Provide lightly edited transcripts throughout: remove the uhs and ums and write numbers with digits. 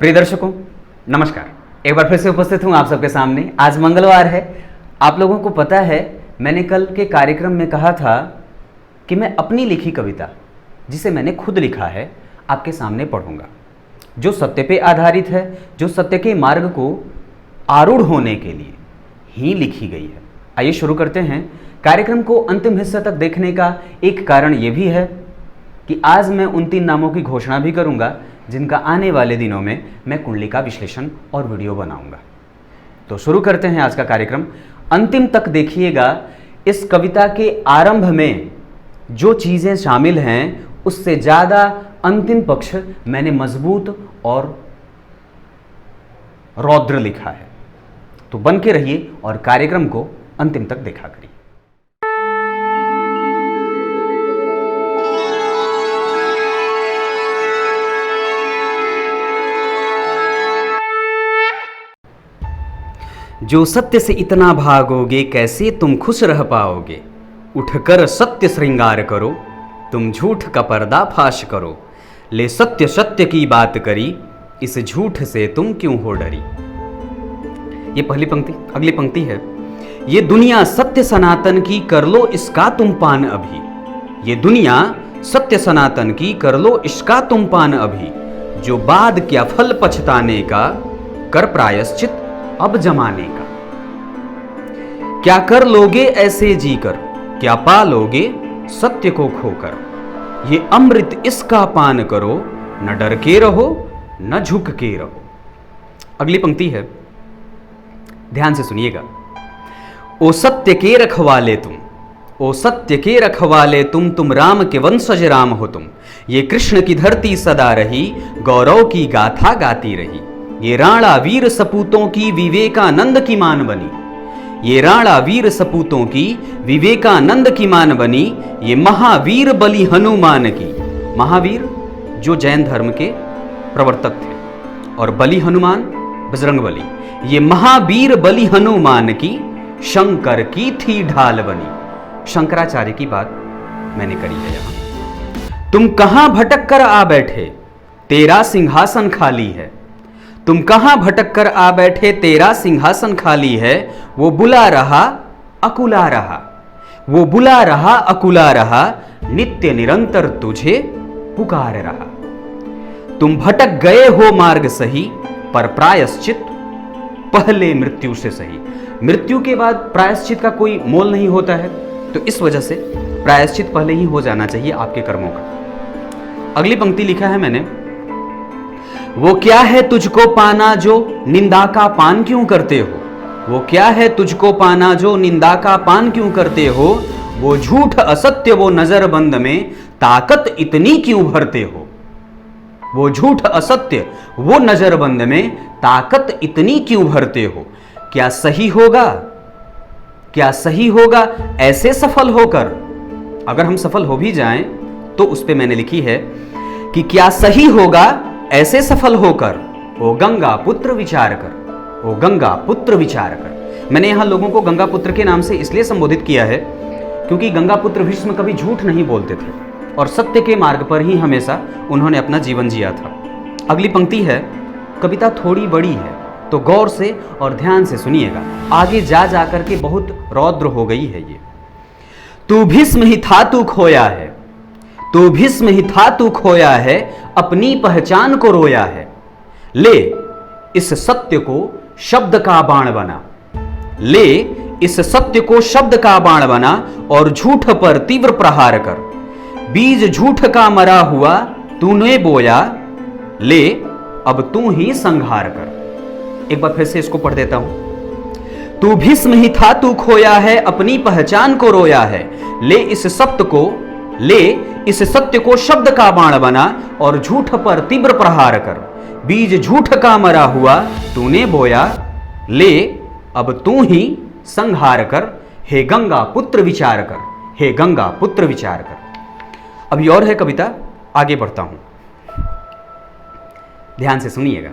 प्रिय दर्शकों नमस्कार, एक बार फिर से उपस्थित हूं आप सबके सामने। आज मंगलवार है। आप लोगों को पता है मैंने कल के कार्यक्रम में कहा था कि मैं अपनी लिखी कविता, जिसे मैंने खुद लिखा है, आपके सामने पढ़ूंगा, जो सत्य पे आधारित है, जो सत्य के मार्ग को आरूढ़ होने के लिए ही लिखी गई है। आइए शुरू करते हैं। कार्यक्रम को अंतिम हिस्से तक देखने का एक कारण यह भी है कि आज मैं उन 3 नामों की घोषणा भी करूंगा जिनका आने वाले दिनों में मैं कुंडली का विश्लेषण और वीडियो बनाऊंगा। तो शुरू करते हैं आज का कार्यक्रम। अंतिम तक देखिएगा। इस कविता के आरंभ में जो चीज़ें शामिल हैं उससे ज़्यादा अंतिम पक्ष मैंने मजबूत और रौद्र लिखा है। तो बन के रहिए और कार्यक्रम को अंतिम तक देखा करिए। जो सत्य से इतना भागोगे कैसे तुम खुश रह पाओगे। उठकर सत्य श्रृंगार करो, तुम झूठ का पर्दाफाश करो। ले सत्य सत्य की बात करी, इस झूठ से तुम क्यों हो डरी। ये पहली पंक्ति। अगली पंक्ति है, ये दुनिया सत्य सनातन की कर लो इसका तुम पान अभी। ये दुनिया सत्य सनातन की कर लो इसका तुम पान अभी। जो बाद क्या फल पछताने का, कर प्रायश्चित अब जमाने का। क्या कर लोगे ऐसे जीकर, क्या पा लोगे सत्य को खोकर। ये अमृत इसका पान करो, न डर के रहो न झुक के रहो। अगली पंक्ति है, ध्यान से सुनिएगा। ओ सत्य के रखवाले तुम, ओ सत्य के रखवाले तुम राम के वंशज राम हो तुम। ये कृष्ण की धरती सदा रही, गौरव की गाथा गाती रही। ये राणा वीर सपूतों की विवेकानंद की मान बनी। ये राणा वीर सपूतों की विवेकानंद की मान बनी। ये महावीर बलि हनुमान की। महावीर जो जैन धर्म के प्रवर्तक थे और बलि हनुमान बजरंगबली। ये महावीर बलि हनुमान की शंकर की थी ढाल बनी। शंकराचार्य की बात मैंने करी है यहां। तुम कहां भटक कर आ बैठे, तेरा सिंहासन खाली है। तुम कहां भटक कर आ बैठे, तेरा सिंहासन खाली है। वो बुला रहा अकुला रहा, वो बुला रहा अकुला रहा। नित्य निरंतर तुझे पुकार रहा। तुम भटक गए हो मार्ग सही, पर प्रायश्चित पहले मृत्यु से सही। मृत्यु के बाद प्रायश्चित का कोई मोल नहीं होता है, तो इस वजह से प्रायश्चित पहले ही हो जाना चाहिए आपके कर्मों का। अगली पंक्ति लिखा है मैंने, वो क्या है तुझको पाना जो निंदा का पान क्यों करते हो। वो क्या है तुझको पाना जो निंदा का पान क्यों करते हो। वो झूठ असत्य वो नजरबंद में ताकत इतनी क्यों भरते हो। वो झूठ असत्य वो नजरबंद में ताकत इतनी क्यों भरते हो। क्या सही होगा, क्या सही होगा ऐसे सफल होकर। अगर हम सफल हो भी जाएं तो उस पे मैंने लिखी है कि क्या सही होगा ऐसे सफल होकर। ओ गंगा पुत्र विचार कर, ओ गंगा पुत्र विचार कर। मैंने यहां लोगों को गंगा पुत्र के नाम से इसलिए संबोधित किया है क्योंकि गंगा पुत्र भीष्म कभी झूठ नहीं बोलते थे और सत्य के मार्ग पर ही हमेशा उन्होंने अपना जीवन जिया था। अगली पंक्ति है, कविता थोड़ी बड़ी है तो गौर से और ध्यान से सुनिएगा। आगे जा जाकर के बहुत रौद्र हो गई है ये। तू भीष्म ही था तू खोया है, तू भीष्म ही था तू खोया है। अपनी पहचान को रोया है। ले इस सत्य को शब्द का बाण बना। ले इस सत्य को शब्द का बाण बना और झूठ पर तीव्र प्रहार कर। बीज झूठ का मरा हुआ तूने बोया, ले अब तू ही संहार कर। एक बार फिर से इसको पढ़ देता हूं। तू भीष्म ही था तू खोया है, अपनी पहचान को रोया है। ले इस सत्य को, ले इस सत्य को शब्द का बाण बना और झूठ पर तीव्र प्रहार कर। बीज झूठ का मरा हुआ तूने बोया, ले अब तू ही संहार कर। हे गंगा पुत्र विचार कर, हे गंगा पुत्र विचार कर। अभी और है कविता, आगे बढ़ता हूं, ध्यान से सुनिएगा।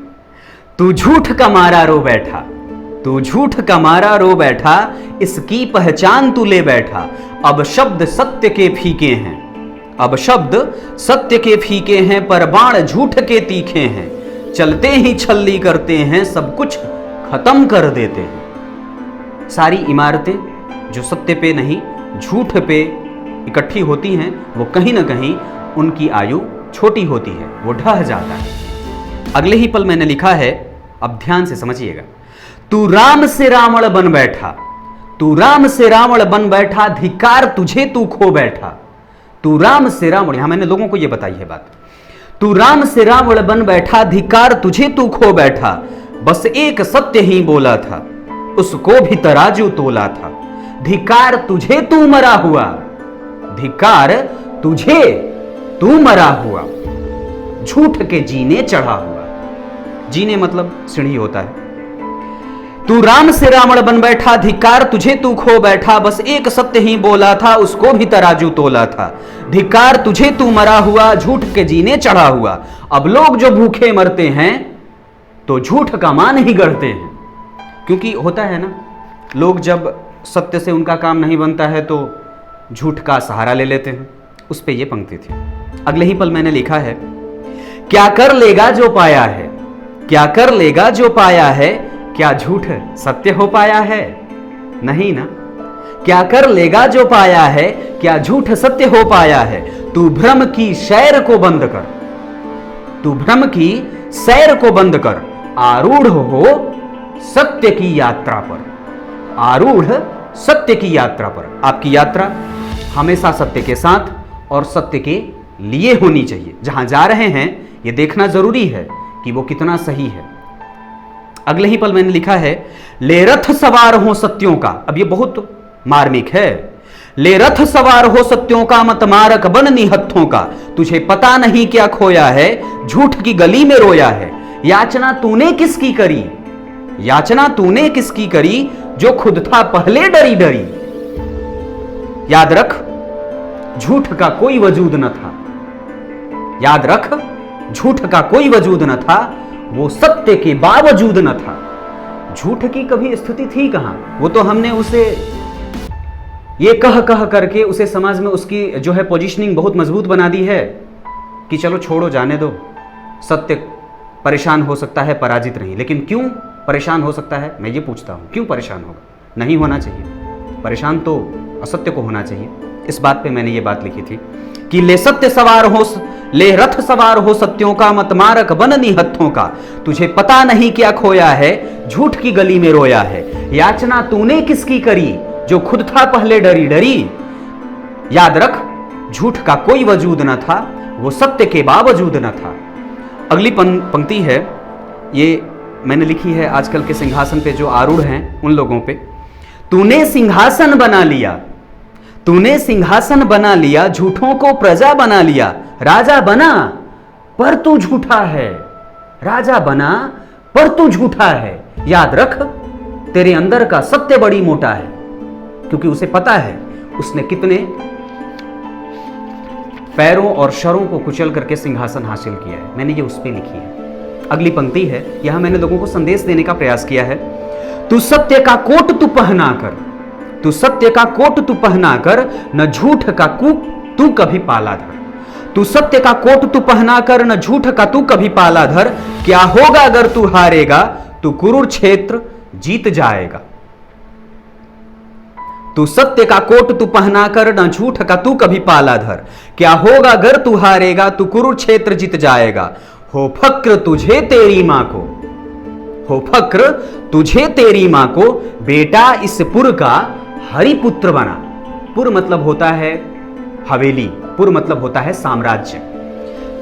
तू झूठ का मारा रो बैठा, तू झूठ का मारा रो बैठा। इसकी पहचान तू ले बैठा। अब शब्द सत्य के फीके हैं, अब शब्द सत्य के फीके हैं, पर बाण झूठ के तीखे हैं। चलते ही छल्ली करते हैं, सब कुछ खत्म कर देते हैं। सारी इमारतें जो सत्य पे नहीं झूठ पे इकट्ठी होती हैं, वो कहीं ना कहीं उनकी आयु छोटी होती है, वो ढह जाता है। अगले ही पल मैंने लिखा है, अब ध्यान से समझिएगा, तू राम से रावण बन बैठा, तू राम से रावण बन बैठा, धिक्कार तुझे तू खो बैठा। तू राम से रावण, यहां मैंने लोगों को यह बताई है बात, तू राम से रावण बन बैठा, धिक्कार तुझे तू खो बैठा। बस एक सत्य ही बोला था, उसको भी तराजू तोला था। धिक्कार तुझे तू मरा हुआ, धिक्कार तुझे तू मरा हुआ, झूठ के जीने चढ़ा हुआ। जीने मतलब सीढ़ी होता है। तू राम से रावण बन बैठा, धिक्कार तुझे तू खो बैठा। बस एक सत्य ही बोला था, उसको भी तराजू तोला था। धिक्कार तुझे तू मरा हुआ, झूठ के जीने चढ़ा हुआ। अब लोग जो भूखे मरते हैं तो झूठ का मान ही गढ़ते हैं, क्योंकि होता है ना, लोग जब सत्य से उनका काम नहीं बनता है तो झूठ का सहारा ले लेते हैं। उस पे ये पंक्ति थी। अगले ही पल मैंने लिखा है, क्या कर लेगा जो पाया है, क्या कर लेगा जो पाया है, क्या झूठ सत्य हो पाया है? नहीं ना। क्या कर लेगा जो पाया है, क्या झूठ सत्य हो पाया है? तू भ्रम की सैर को बंद कर, तू भ्रम की सैर को बंद कर, आरूढ़ हो सत्य की यात्रा पर, आरूढ़ सत्य की यात्रा पर। आपकी यात्रा हमेशा सत्य के साथ और सत्य के लिए होनी चाहिए। जहां जा रहे हैं यह देखना जरूरी है कि वो कितना सही है। अगले ही पल मैंने लिखा है, ले रथ सवार हो सत्यों का। अब ये बहुत मार्मिक है। ले रथ सवार हो सत्यों का, मत मारक बन निहत्थों का। तुझे पता नहीं क्या खोया है, झूठ की गली में रोया है। याचना तूने किसकी करी, याचना तूने किसकी करी, जो खुद था पहले डरी डरी। याद रख, झूठ का कोई वजूद न था, याद रख, झूठ का कोई वजूद न था, वो सत्य के बावजूद न था। झूठ की कभी स्थिति थी कहां? वो तो हमने उसे ये कह कह करके उसे समाज में उसकी जो है पोजीशनिंग बहुत मजबूत बना दी है कि चलो छोड़ो, जाने दो, सत्य परेशान हो सकता है, पराजित नहीं। लेकिन क्यों परेशान हो सकता है, मैं ये पूछता हूं, क्यों परेशान होगा? नहीं होना चाहिए, परेशान तो असत्य को होना चाहिए। इस बात पे मैंने ये बात लिखी थी कि ले सत्य सवार हो, ले रथ सवार हो सत्यों का, मत मारक बन निहत्थों का। तुझे पता नहीं क्या खोया है, झूठ की गली में रोया है। याचना तूने किसकी करी, जो खुद था पहले डरी डरी। याद रख, झूठ का कोई वजूद न था, वो सत्य के बावजूद न था। अगली पंक्ति है, ये मैंने लिखी है आजकल के सिंहासन पे जो आरूढ़ हैं उन लोगों पे। तूने सिंहासन बना लिया, तूने सिंहासन बना लिया, झूठों को प्रजा बना लिया। राजा बना पर तू झूठा है, राजा बना पर तू झूठा है। याद रख, तेरे अंदर का सत्य बड़ी मोटा है, क्योंकि उसे पता है उसने कितने पैरों और शरों को कुचल करके सिंहासन हासिल किया है। मैंने ये उस पे लिखी है। अगली पंक्ति है, यहां मैंने लोगों को संदेश देने का प्रयास किया है। तू सत्य का कोट तू पहना कर, तू सत्य का कोट तू पहना कर, न झूठ का तू कभी पाला धर। तू सत्य का कोट तू पहना कर, न झूठ का तू कभी पाला धर। क्या होगा अगर तू हारेगा, तू कुरुक्षेत्र जीत जाएगा। तू सत्य का कोट तू पहना कर, न झूठ का तू कभी पाला धर। क्या होगा अगर तू हारेगा, तू कुरुक्षेत्र जीत जाएगा। हो फक्र तुझे तेरी मां को, हो फक्र तुझे तेरी मां को, बेटा इस पुर का हरिपुत्र बना। पुर मतलब होता है हवेली, पुर मतलब होता है साम्राज्य।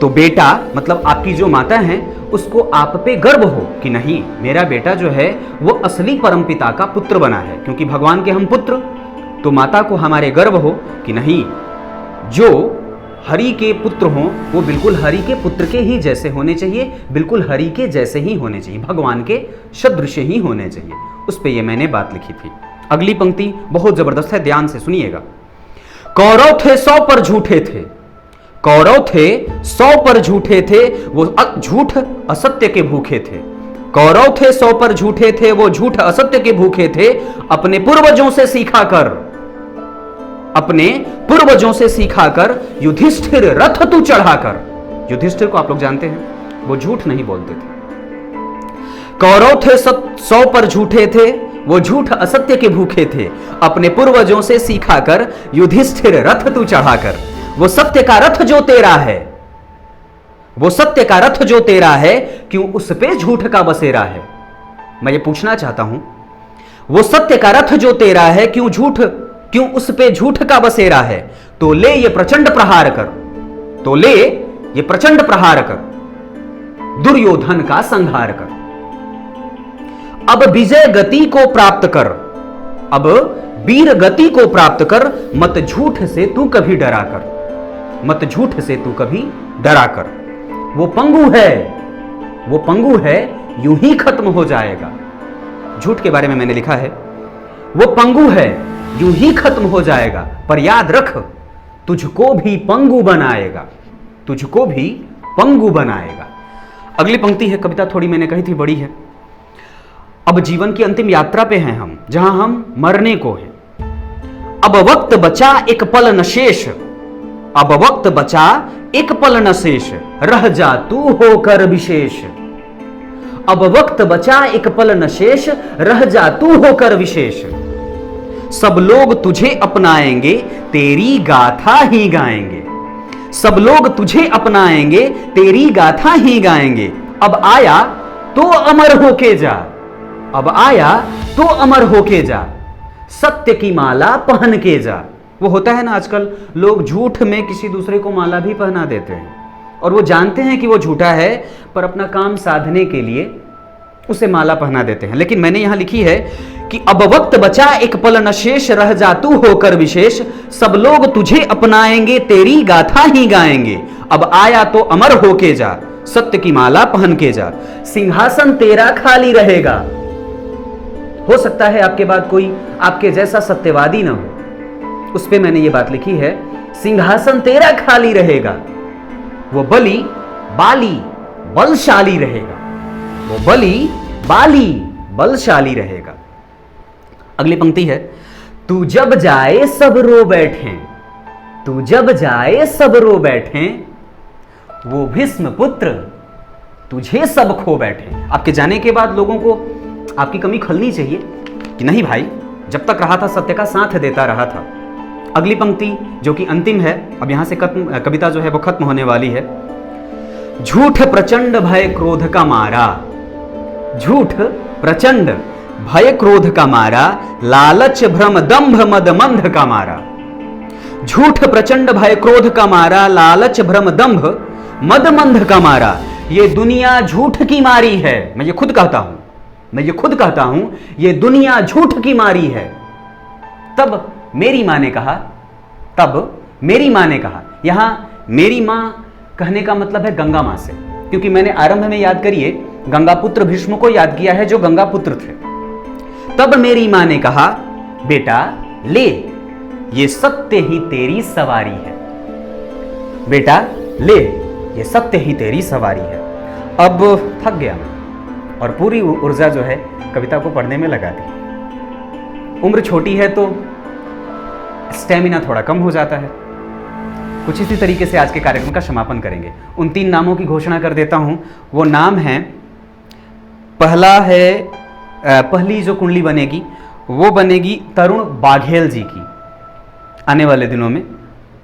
तो बेटा मतलब आपकी जो माता है उसको आप पे गर्व हो कि नहीं, मेरा बेटा जो है वो असली परमपिता का पुत्र बना है, क्योंकि भगवान के हम पुत्र। तो माता को हमारे गर्व हो कि नहीं, जो हरि के पुत्र हों वो बिल्कुल हरि के पुत्र के ही जैसे होने चाहिए, बिल्कुल हरि के जैसे ही होने चाहिए, भगवान के सदृश ही होने चाहिए। उस पे ये मैंने बात लिखी थी। अगली पंक्ति बहुत जबरदस्त है, ध्यान से सुनिएगा। कौरव थे 100 पर झूठे थे, कौरव थे 100 पर झूठे थे, वो झूठ असत्य के भूखे थे। कौरव थे 100 पर झूठे थे, वो झूठ असत्य के भूखे थे। अपने पूर्वजों से सीखा कर, अपने पूर्वजों से सीखा कर, युधिष्ठिर रथ तू चढ़ा कर। युधिष्ठिर को आप लोग जानते हैं, वो झूठ नहीं बोलते थे, कौरव थे 100 पर झूठे थे, वो झूठ असत्य के भूखे थे। अपने पूर्वजों से सीखा कर युधिष्ठिर रथ तू चढ़ाकर। वो सत्य का रथ जो तेरा है, वो सत्य का रथ जो तेरा है, क्यों उस पे झूठ का बसेरा है। मैं ये पूछना चाहता हूं, वो सत्य का रथ जो तेरा है, क्यों उस पे झूठ का बसेरा है। तो ले ये प्रचंड प्रहार कर, तो ले ये प्रचंड प्रहार कर, दुर्योधन का संहार कर। अब विजय गति को प्राप्त कर, अब वीर गति को प्राप्त कर। मत झूठ से तू कभी डरा कर, मत झूठ से तू कभी डरा कर। वो पंगु है, वो पंगु है, यूं ही खत्म हो जाएगा। झूठ के बारे में मैंने लिखा है, वो पंगु है, यूं ही खत्म हो जाएगा। पर याद रख, तुझको भी पंगु बनाएगा, तुझको भी पंगु बनाएगा। अगली पंक्ति है, कविता थोड़ी मैंने कही थी बड़ी है। अब जीवन की अंतिम यात्रा पे हैं हम, जहां हम मरने को हैं। अब वक्त बचा एक पल न शेष, अब वक्त बचा एक पल न शेष, रह जा तू होकर विशेष। अब वक्त बचा एक पल न शेष, रह जा तू होकर विशेष। सब लोग तुझे अपनाएंगे, तेरी गाथा ही गाएंगे। सब लोग तुझे अपनाएंगे, तेरी गाथा ही गाएंगे। अब आया तो अमर होके जा, अब आया तो अमर होके जा। सत्य की माला पहन के जा। वो होता है ना, आजकल लोग झूठ में किसी दूसरे को माला भी पहना देते हैं, और वो जानते हैं कि वो झूठा है, पर अपना काम साधने के लिए उसे माला पहना देते हैं। लेकिन मैंने यहां लिखी है कि अब वक्त बचा एक पल न शेष, रह जा तू होकर विशेष। सब लोग तुझे अपनाएंगे, तेरी गाथा ही गाएंगे। अब आया तो अमर होके जा, सत्य की माला पहन के जा। सिंहासन तेरा खाली रहेगा। हो सकता है आपके बाद कोई आपके जैसा सत्यवादी ना हो, उस पे मैंने ये बात लिखी है, सिंहासन तेरा खाली रहेगा। वो बली बाली बलशाली रहेगा, वो बली बाली बलशाली रहेगा। अगली पंक्ति है, तू जब जाए सब रो बैठे, तू जब जाए सब रो बैठे, वो भीष्म पुत्र तुझे सब खो बैठे। आपके जाने के बाद लोगों को आपकी कमी खलनी चाहिए कि नहीं भाई, जब तक रहा था सत्य का साथ देता रहा था। अगली पंक्ति जो कि अंतिम है, अब यहां से कविता जो है वो खत्म होने वाली है। झूठ प्रचंड भय क्रोध का मारा, झूठ प्रचंड भय क्रोध का मारा, लालच भ्रम दंभ मद मंद का मारा। झूठ प्रचंड भय क्रोध का मारा, लालच भ्रम दंभ मद मंद का मारा। ये दुनिया झूठ की मारी है। मैं ये खुद कहता हूं, मैं ये खुद कहता हूं, ये दुनिया झूठ की मारी है। तब मेरी मां ने कहा, तब मेरी मां ने कहा। यहां मेरी मां कहने का मतलब है गंगा मां से, क्योंकि मैंने आरंभ में याद करिए गंगा पुत्र भीष्म को याद किया है जो गंगा पुत्र थे। तब मेरी मां ने कहा, बेटा ले, ये सत्य ही तेरी सवारी है। बेटा ले, ये सत्य ही तेरी सवारी है। अब थक गया मैं और पूरी ऊर्जा जो है कविता को पढ़ने में लगा दी। उम्र छोटी है तो स्टेमिना थोड़ा कम हो जाता है। कुछ इसी तरीके से आज के कार्यक्रम का समापन करेंगे। उन 3 नामों की घोषणा कर देता हूं। वो नाम हैं, पहला है, पहली जो कुंडली बनेगी वो बनेगी तरुण बाघेल जी की आने वाले दिनों में,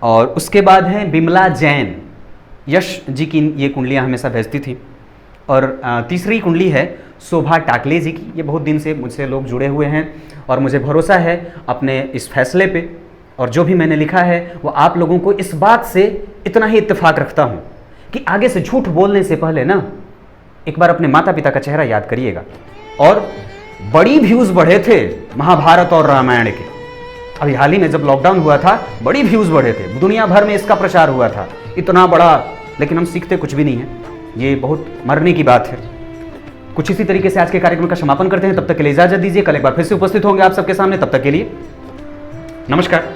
और उसके बाद है बिमला जैन, यश जी की ये कुंडलियां हमेशा भेजती थी। और तीसरी कुंडली है शोभा टाकले जी की। ये बहुत दिन से मुझसे लोग जुड़े हुए हैं और मुझे भरोसा है अपने इस फैसले पे, और जो भी मैंने लिखा है वो आप लोगों को इस बात से इतना ही इत्तेफाक रखता हूँ कि आगे से झूठ बोलने से पहले ना एक बार अपने माता पिता का चेहरा याद करिएगा। और बड़ी व्यूज़ बढ़े थे महाभारत और रामायण के। अभी हाल ही में जब लॉकडाउन हुआ था बड़ी व्यूज़ बढ़े थे, दुनिया भर में इसका प्रचार हुआ था, इतना बड़ा, लेकिन हम सीखते कुछ भी नहीं है। ये बहुत मरने की बात है। कुछ इसी तरीके से आज के कार्यक्रम का समापन करते हैं। तब तक के लिए इजाजत दीजिए। कल एक बार फिर से उपस्थित होंगे आप सबके सामने। तब तक के लिए नमस्कार।